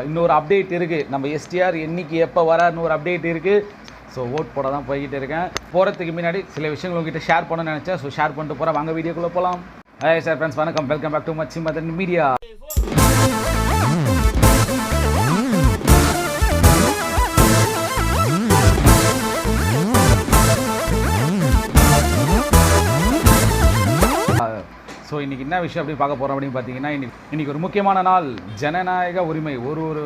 இன்னொரு அப்டேட் இருக்குது. நம்ம எஸ்டிஆர் என்னைக்கு எப்போ வரான்னு ஒரு அப்டேட் இருக்குது. ஸோ ஓட் போட தான் போய்கிட்டு இருக்கேன். போகிறதுக்கு முன்னாடி சில விஷயங்கள் உங்ககிட்ட ஷேர் பண்ணணும்னு நினச்சேன். ஸோ ஷேர் பண்ணிட்டு போகிறேன். வாங்க வீடியோக்குள்ளே போகலாம். ஹாய் சார் ஃப்ரெண்ட்ஸ், வணக்கம். வெல்கம் பேக் டு மச்சி மதன் மீடியா. ஸோ இன்றைக்கி என்ன விஷயம் அப்படி பார்க்க போகிறோம் அப்படின்னு பார்த்தீங்கன்னா, இன்றைக்கி ஒரு முக்கியமான நாள். ஜனநாயக உரிமை. ஒரு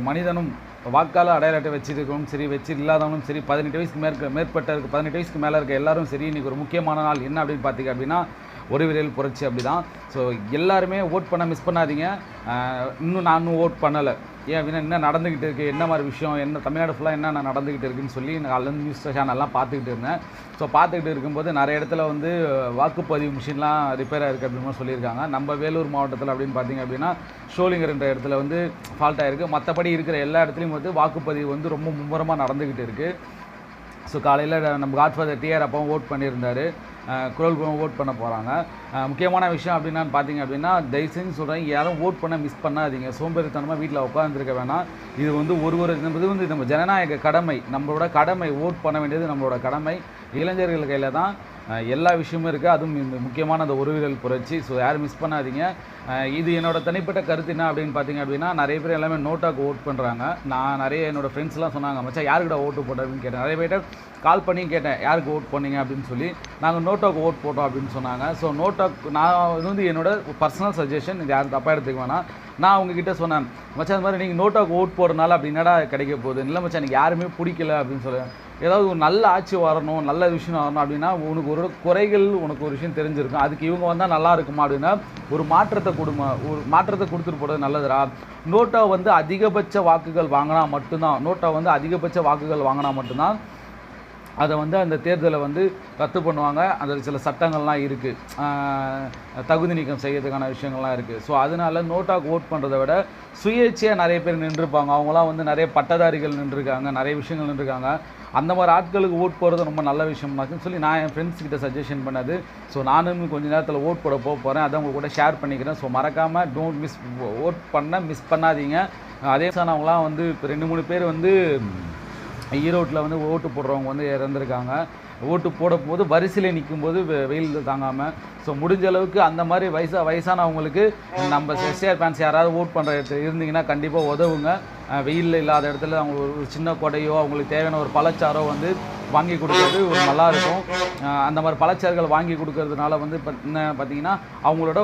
மனிதனும் வாக்காளர் அடையாள அட்டை வச்சிருக்கணும் சரி, வச்சு இல்லாதவனும் சரி, 18 வயசுக்கு மேற்பட்ட 18 வயசுக்கு மேலே இருக்க எல்லாரும் சரி, இன்றைக்கி ஒரு முக்கியமான நாள். என்ன அப்படின்னு பார்த்தீங்க அப்படின்னா, ஒரு விரல் புரட்சி அப்படி தான். ஸோ எல்லாருமே ஓட் பண்ண மிஸ் பண்ணாதீங்க. இன்னும் நானும் ஓட் பண்ணலை. ஏன் அப்படின்னா என்ன நடந்துக்கிட்டு இருக்குது, என்ன மாதிரி விஷயம், என்ன தமிழ்நாடு ஃபுல்லாக என்னென்ன நடந்துக்கிட்டு இருக்குதுன்னு சொல்லி நான் அதில் நியூஸ் சேனல்லாம் பார்த்துக்கிட்டு இருந்தேன். ஸோ பார்த்துக்கிட்டு இருக்கும்போது நிறைய இடத்துல வந்து வாக்குப்பதிவு மிஷின்லாம் ரிப்பேராக இருக்குது அப்படின்னு சொல்லியிருக்காங்க. நம்ம வேலூர் மாவட்டத்தில் அப்படின்னு பார்த்தீங்க அப்படின்னா ஷோலிங்கர்ன்ற இடத்துல வந்து ஃபால்ட் ஆகிருக்கு. மற்றபடி இருக்கிற எல்லா இடத்துலையும் வந்து வாக்குப்பதிவு வந்து ரொம்ப மும்முரமாக நடந்துக்கிட்டு இருக்குது. ஸோ காலையில் நம்ம காட்ஃபாதர் டிஆர் அப்பாவும் ஓட் பண்ணியிருந்தார். குரல் ஓட் பண்ண போகிறாங்க. முக்கியமான விஷயம் அப்படின்னா பார்த்தீங்க அப்படின்னா, தயவுசெஞ்சு சொல்கிறேன், யாரும் ஓட் பண்ண மிஸ் பண்ணாதீங்க. சோம்பேறித்தனமாக வீட்டில் உட்காந்துருக்க வேணாம். இது வந்து இது வந்து நம்ம ஜனநாயக கடமை, நம்மளோட கடமை. ஓட் பண்ண வேண்டியது நம்மளோட கடமை. இளைஞர்கள் கையில் தான் எல்லா விஷயமும் இருக்குது. அதுவும் இந்த முக்கியமான அந்த ஒரு விரல் புரட்சி. ஸோ யாரும் மிஸ் பண்ணாதீங்க. இது என்னோடய தனிப்பட்ட கருத்து என்ன அப்படின்னு பார்த்தீங்க அப்படின்னா, நிறைய பேர் எல்லாமே நோட்டாக்கு ஓட் பண்ணுறாங்க. நான் நிறைய என்னோடய ஃப்ரெண்ட்ஸ்லாம் சொன்னாங்க, மச்சான் யாருக்கிட்ட ஓட்டு போட்டதுன்னு கேட்டேன். நிறைய பேர்ட்ட கால் பண்ணி கேட்டேன், யாருக்கு ஓட் பண்ணீங்க அப்படின்னு சொல்லி. நாங்கள் நோட்டாக்கு ஓட் போட்டோம் அப்படின்னு சொன்னாங்க. ஸோ நோட்டாக்கு நான் இது வந்து என்னோடய பர்சனல் சஜஷன், இது யாரும் தப்பாக எடுத்துக்க வேணாம். நான் அவங்கக்கிட்ட சொன்னேன், மச்சான் அது மாதிரி நீங்கள் நோட்டாக்கு ஓட் போடுறதுனால அப்படின்னா கிடைக்க போகுது இல்லை மச்சான், எனக்கு யாருமே பிடிக்கல அப்படின்னு சொல்லுவேன். ஏதாவது ஒரு நல்ல ஆட்சி வரணும், நல்ல விஷயம் வரணும் அப்படின்னா உனக்கு ஒரு குறைகள், உனக்கு ஒரு விஷயம் தெரிஞ்சிருக்கும். அதுக்கு இவங்க வந்தால் நல்லா இருக்குமா அப்படின்னா ஒரு மாற்றத்தை கொடுத்துட்டு போகிறது நல்லதுரா. நோட்டா வந்து அதிகபட்ச வாக்குகள் வாங்கினா மட்டும்தான் அதை வந்து அந்த தேர்தலை வந்து ரத்து பண்ணுவாங்க. அதில் சில சட்டங்கள்லாம் இருக்குது, தகுதி நீக்கம் செய்யறதுக்கான விஷயங்கள்லாம் இருக்குது. ஸோ அதனால நோட்டாக்கு ஓட் பண்ணுறதை விட சுயேட்சையாக நிறைய பேர் நின்றுருப்பாங்க. அவங்களாம் வந்து நிறைய பட்டதாரிகள் நின்றுருக்காங்க, நிறைய விஷயங்கள் நின்றுருக்காங்க. அந்த மாதிரி ஆட்களுக்கு ஓட் போடுறது ரொம்ப நல்ல விஷயம்னாச்சுன்னு சொல்லி நான் என் ஃப்ரெண்ட்ஸ்கிட்ட சஜஷன் பண்ணது. ஸோ நானும் கொஞ்சம் நேரத்தில் ஓட் போட போகிறேன். அதை உங்கள் கூட ஷேர் பண்ணிக்கிறேன். ஸோ மறக்காமல் மிஸ் பண்ணாதீங்க. அதே சாணவங்களாம் வந்து இப்போ 2-3 பேர் வந்து ஈரோட்டில் வந்து ஓட்டு போடுறவங்க வந்து இறந்துருக்காங்க. ஓட்டு போடும்போது வரிசையில் நிற்கும்போது வெயில் தாங்காமல். ஸோ முடிஞ்ச அளவுக்கு அந்த மாதிரி வயசானவங்களுக்கு நம்ம எஸ்ஆர் ஃபேன்ஸ் யாராவது ஓட் பண்ணுற இடத்துல இருந்தீங்கன்னா கண்டிப்பாக உதவுங்க. வெயிலில் இல்லாத இடத்துல அவங்க ஒரு சின்ன கொடையோ, அவங்களுக்கு தேவையான ஒரு பழச்சாரோ வந்து வாங்கி கொடுக்கறது ஒரு நல்லாயிருக்கும். அந்த மாதிரி பழச்சாறுகள் வாங்கி கொடுக்கறதுனால வந்து என்ன பார்த்தீங்கன்னா அவங்களோட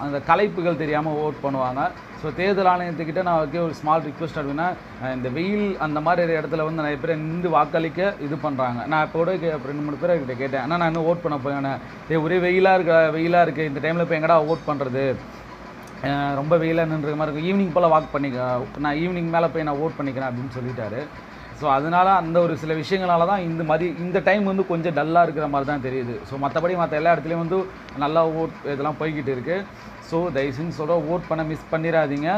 அந்த களைப்புகள் தெரியாமல் ஓட் பண்ணுவாங்க. ஸோ தேர்தல் ஆணையத்துக்கிட்ட நான் ஒரு ஸ்மால் ரிக்வெஸ்ட் அப்படின்னா, இந்த வெயில் அந்த மாதிரி இடத்துல வந்து நிறைய பேர் நின்று வாக்களிக்க இது பண்ணுறாங்க. நான் இப்போ கூட 2-3 பேர்கிட்ட கேட்டேன், ஆனால் நான் இன்னும் ஓட் பண்ண போயினேன். ஒரே வெயிலாக இருக்குது, இந்த டைமில் இப்போ எங்கடா ஓட் பண்ணுறது, ரொம்ப வெயிலாக நின்ற மாதிரி இருக்கும், ஈவினிங் போல் நான் ஈவினிங் மேலே போய் நான் ஓட் பண்ணிக்கிறேன் அப்படின்னு சொல்லிட்டாரு. ஸோ அதனால் அந்த ஒரு சில விஷயங்களால தான் இந்த டைம் வந்து கொஞ்சம் டல்லாக இருக்கிற மாதிரி தான் தெரியுது. ஸோ மற்ற எல்லா இடத்துலையும் வந்து நல்லா ஓட் இதெல்லாம் போய்கிட்டு இருக்குது. ஸோ தயவுசெய்து சொல்கிறோம், ஓட் பண்ண மிஸ் பண்ணிடாதீங்க.